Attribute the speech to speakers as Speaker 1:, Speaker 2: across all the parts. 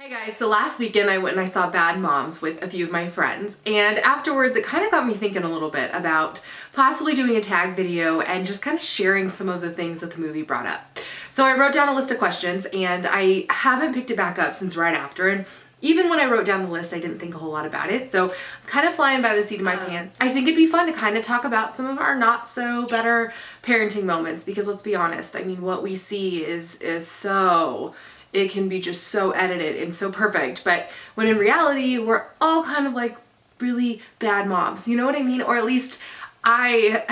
Speaker 1: Hey guys, so last weekend I went and I saw Bad Moms with a few of my friends, and afterwards it kind of got me thinking a little bit about possibly doing a tag video and just kind of sharing some of the things that the movie brought up. So I wrote down a list of questions and I haven't picked it back up since right after, and even when I wrote down the list I didn't think a whole lot about it, so I'm kind of flying by the seat of my pants. I think it'd be fun to kind of talk about some of our not so better parenting moments, because let's be honest, I mean, what we see is so... it can be just so edited and so perfect, but when in reality, we're all kind of like really bad moms, you know what I mean? Or at least I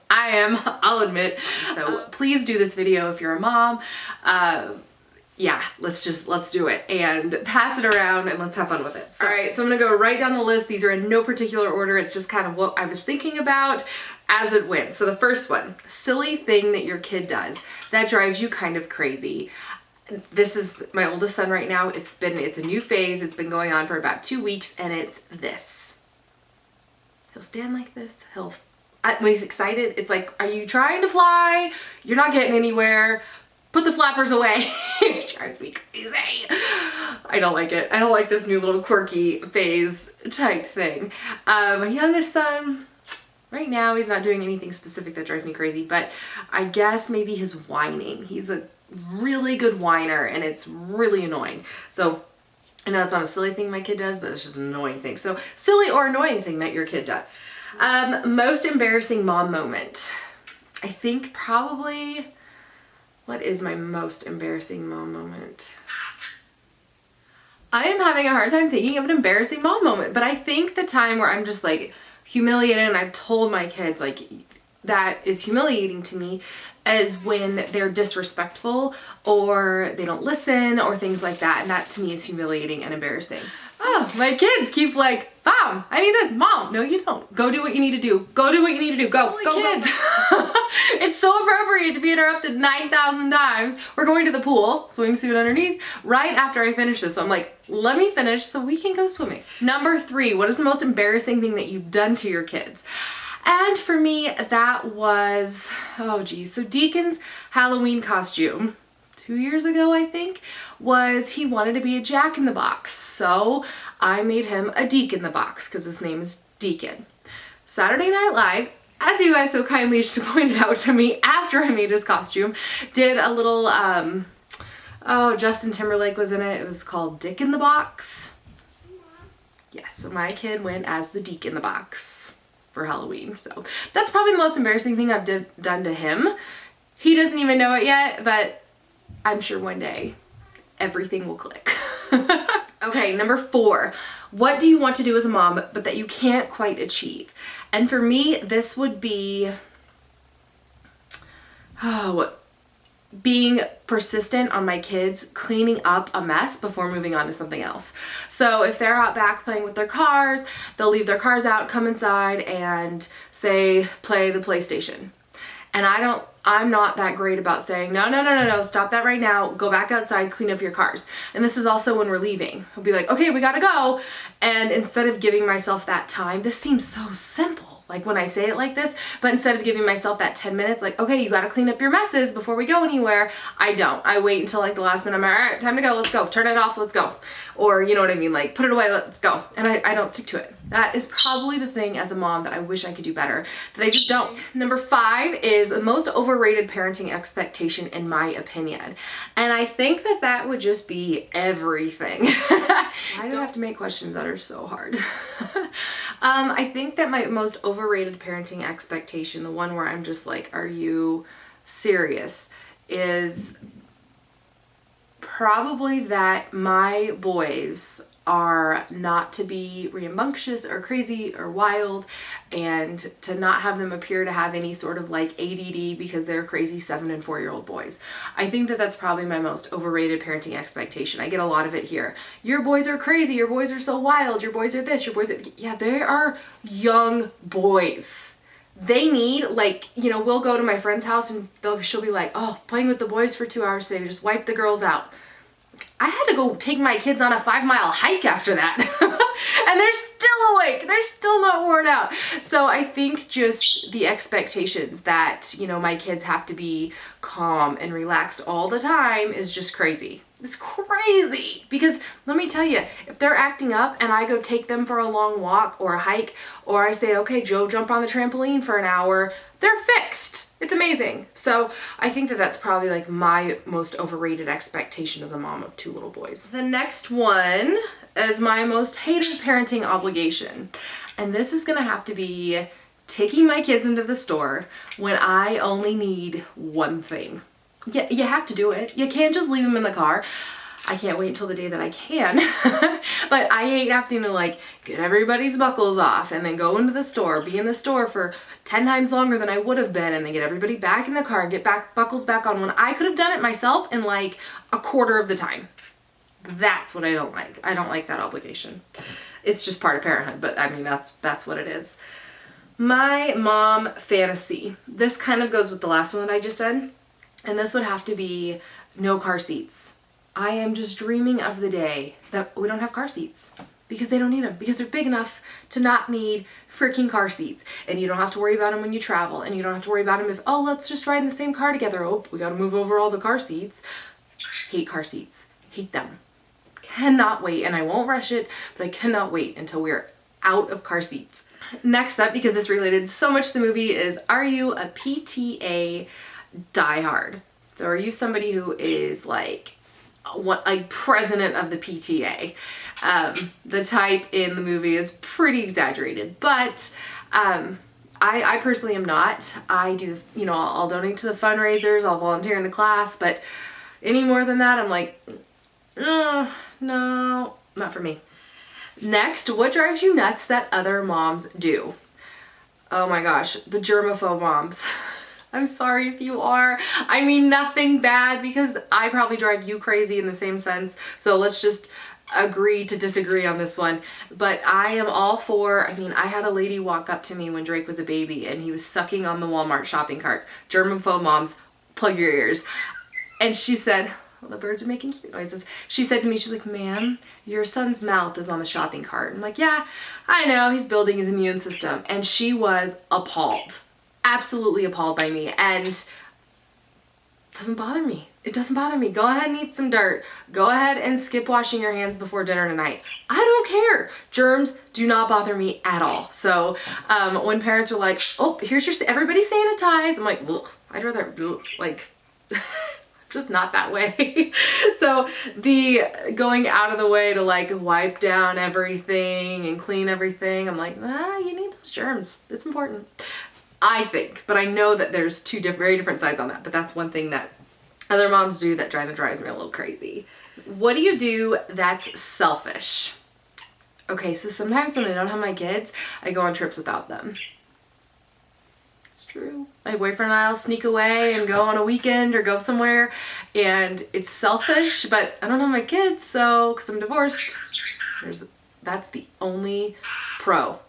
Speaker 1: am, I'll admit. So please do this video if you're a mom. Yeah, let's do it and pass it around and let's have fun with it. So, all right, so I'm gonna go right down the list. These are in no particular order. It's just kind of what I was thinking about as it went. So the first one, silly thing that your kid does that drives you kind of crazy. This is my oldest son right now. It's a new phase. It's been going on for about 2 weeks, and it's this. He'll stand like this. When he's excited, it's like, are you trying to fly? You're not getting anywhere. Put the flappers away. It drives me crazy. I don't like it. I don't like this new little quirky phase type thing. My youngest son, right now, he's not doing anything specific that drives me crazy, but I guess maybe his whining. He's a really good whiner and it's really annoying. So I know it's not a silly thing my kid does, but it's just an annoying thing. So silly or annoying thing that your kid does. Most embarrassing mom moment. I think probably, what is my most embarrassing mom moment? I am having a hard time thinking of an embarrassing mom moment, but I think the time where I'm just like humiliated and I've told my kids like that is humiliating to me is when they're disrespectful or they don't listen or things like that, and that to me is humiliating and embarrassing. Oh, my kids keep like, Mom, I need this. Mom, no you don't. Go do what you need to do. Go do what you need to do. Go, holy go, kids. Go. It's so appropriate to be interrupted 9,000 times. We're going to the pool, swimsuit underneath, right after I finish this. So I'm like, let me finish so we can go swimming. Number 3, what is the most embarrassing thing that you've done to your kids? And for me, that was, oh geez, so Deacon's Halloween costume 2 years ago, I think, was he wanted to be a Jack-in-the-Box. So I made him a Deacon-in-the-Box because his name is Deacon. Saturday Night Live, as you guys so kindly pointed out to me after I made his costume, did a little, oh, Justin Timberlake was in it. It was called Dick in the Box. Yes, so my kid went as the Deacon in the Box for Halloween. So that's probably the most embarrassing thing I've done to him. He doesn't even know it yet, but I'm sure one day everything will click. Okay, number 4. What do you want to do as a mom but that you can't quite achieve? And for me, this would be being persistent on my kids cleaning up a mess before moving on to something else. So if they're out back playing with their cars, they'll leave their cars out, come inside and say, play the PlayStation. And I'm not that great about saying, no, stop that right now, go back outside, clean up your cars. And this is also when we're leaving. I'll be like, okay, we gotta go. And instead of giving myself that time, this seems so simple, like when I say it like this, but instead of giving myself that 10 minutes, like, okay, you gotta clean up your messes before we go anywhere, I don't. I wait until like the last minute. I'm like, all right, time to go, let's go, turn it off, let's go. Or you know what I mean, like put it away, let's go. And I don't stick to it. That is probably the thing as a mom that I wish I could do better, that I just don't. Number 5 is the most overrated parenting expectation in my opinion. And I think that that would just be everything. I don't have to make questions that are so hard. I think that my most overrated parenting expectation, the one where I'm just like, are you serious, is probably that my boys are not to be rambunctious or crazy or wild, and to not have them appear to have any sort of like ADD because they're crazy 7 and 4-year-old boys. I think that that's probably my most overrated parenting expectation. I get a lot of it here. Your boys are crazy, your boys are so wild, your boys are this, your boys are... Yeah, they are young boys. They need, like, you know, we'll go to my friend's house and she'll be like, oh, playing with the boys for 2 hours today, just wipe the girls out. I had to go take my kids on a 5-mile hike after that. And they're still awake. They're still not worn out. So I think just the expectations that, you know, my kids have to be calm and relaxed all the time is just crazy. It's crazy, because let me tell you, if they're acting up and I go take them for a long walk or a hike, or I say, okay, Joe, jump on the trampoline for an hour, they're fixed. It's amazing. So I think that that's probably like my most overrated expectation as a mom of 2 little boys. The next one is my most hated parenting obligation. And this is gonna have to be taking my kids into the store when I only need one thing. Yeah, you have to do it. You can't just leave them in the car. I can't wait until the day that I can. But I hate having to like get everybody's buckles off and then go into the store, be in the store for 10 times longer than I would have been, and then get everybody back in the car, get buckles back on, when I could have done it myself in like a quarter of the time. That's what I don't like. I don't like that obligation. It's just part of parenthood, but I mean, that's what it is. My mom fantasy. This kind of goes with the last one that I just said. And this would have to be no car seats. I am just dreaming of the day that we don't have car seats, because they don't need them, because they're big enough to not need freaking car seats. And you don't have to worry about them when you travel, and you don't have to worry about them if, oh, let's just ride in the same car together. Oh, we got to move over all the car seats. Hate car seats. Hate them. Cannot wait, and I won't rush it, but I cannot wait until we're out of car seats. Next up, because this related so much to the movie, is, are you a PTA diehard? So are you somebody who is like president of the PTA? The type in the movie is pretty exaggerated, but I personally am not. I do, you know, I'll donate to the fundraisers, I'll volunteer in the class, but any more than that, I'm like, no, not for me. Next, what drives you nuts that other moms do? Oh my gosh, the germaphobe moms. I'm sorry if you are. I mean nothing bad, because I probably drive you crazy in the same sense. So let's just agree to disagree on this one. But I am all for, I mean, I had a lady walk up to me when Drake was a baby and he was sucking on the Walmart shopping cart. Germaphobe moms, plug your ears. And she said, well, the birds are making cute noises. She said to me, she's like, ma'am, your son's mouth is on the shopping cart. I'm like, yeah, I know, he's building his immune system. And she was appalled. Absolutely appalled by me, and it doesn't bother me. It doesn't bother me. Go ahead and eat some dirt. Go ahead and skip washing your hands before dinner tonight. I don't care. Germs do not bother me at all. So when parents are like, oh, here's your, everybody sanitize. I'm like, ugh, I'd rather, like, just not that way. So the going out of the way to like wipe down everything and clean everything, I'm like, you need those germs. It's important. I think, but I know that there's two very different sides on that, but that's one thing that other moms do that drives me a little crazy. What do you do that's selfish? Okay, so sometimes when I don't have my kids, I go on trips without them. It's true. My boyfriend and I'll sneak away and go on a weekend or go somewhere, and it's selfish, but I don't have my kids, so, because I'm divorced, that's the only pro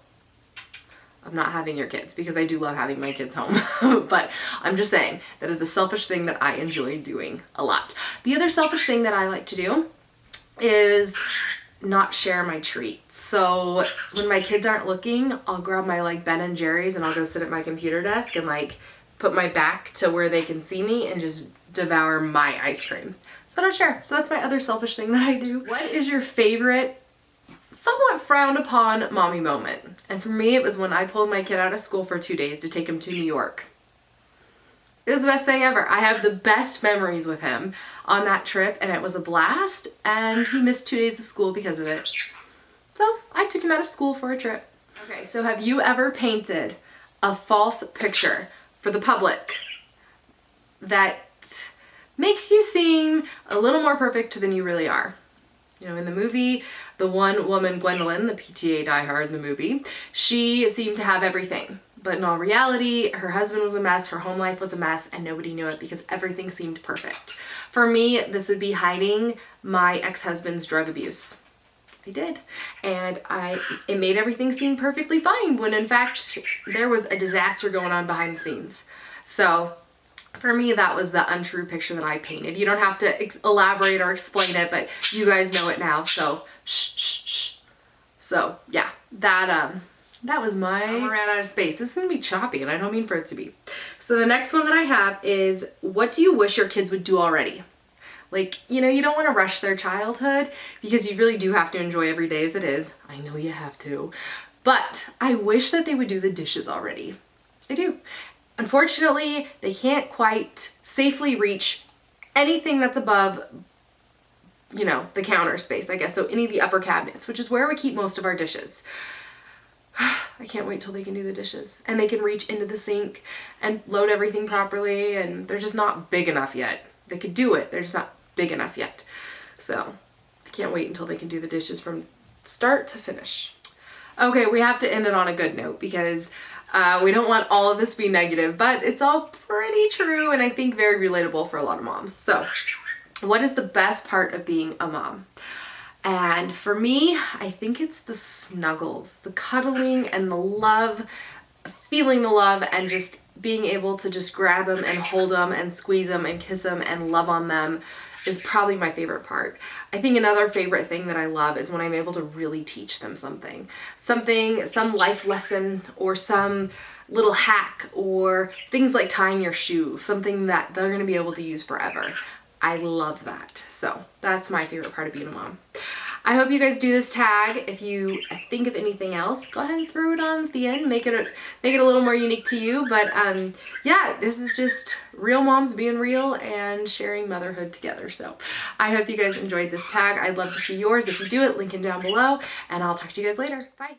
Speaker 1: of not having your kids, because I do love having my kids home. But I'm just saying that is a selfish thing that I enjoy doing a lot. The other selfish thing that I like to do is not share my treats. So when my kids aren't looking, I'll grab my like Ben and Jerry's and I'll go sit at my computer desk and like put my back to where they can see me and just devour my ice cream. So I don't share. So that's my other selfish thing that I do. What is your favorite somewhat frowned upon mommy moment? And for me, it was when I pulled my kid out of school for 2 days to take him to New York. It was the best thing ever. I have the best memories with him on that trip, and it was a blast, and he missed 2 days of school because of it. So I took him out of school for a trip. Okay, so have you ever painted a false picture for the public that makes you seem a little more perfect than you really are? You know, in the movie, the one woman, Gwendolyn, the PTA diehard in the movie, she seemed to have everything. But in all reality, her husband was a mess, her home life was a mess, and nobody knew it because everything seemed perfect. For me, this would be hiding my ex-husband's drug abuse. I did. And it made everything seem perfectly fine when in fact there was a disaster going on behind the scenes. So for me, that was the untrue picture that I painted. You don't have to elaborate or explain it, but you guys know it now, so shh, shh, shh. So yeah, that was my, I ran out of space. This is gonna be choppy and I don't mean for it to be. So the next one that I have is, what do you wish your kids would do already? Like, you know, you don't want to rush their childhood because you really do have to enjoy every day as it is. I know you have to. But I wish that they would do the dishes already. I do. Unfortunately, they can't quite safely reach anything that's above, you know, the counter space, I guess. So any of the upper cabinets, which is where we keep most of our dishes. I can't wait till they can do the dishes and they can reach into the sink and load everything properly, and they're just not big enough yet. They could do it, they're just not big enough yet. So I can't wait until they can do the dishes from start to finish. Okay, we have to end it on a good note because we don't want all of this to be negative, but it's all pretty true and I think very relatable for a lot of moms. So what is the best part of being a mom? And for me, I think it's the snuggles, the cuddling and the love, feeling the love and just being able to just grab them and hold them and squeeze them and kiss them and love on them is probably my favorite part. I think another favorite thing that I love is when I'm able to really teach them something, some life lesson or some little hack or things like tying your shoe, something that they're gonna be able to use forever. I love that. So that's my favorite part of being a mom. I hope you guys do this tag. If you think of anything else, go ahead and throw it on at the end. Make it a little more unique to you. But yeah, this is just real moms being real and sharing motherhood together. So I hope you guys enjoyed this tag. I'd love to see yours. If you do it, link it down below. And I'll talk to you guys later. Bye.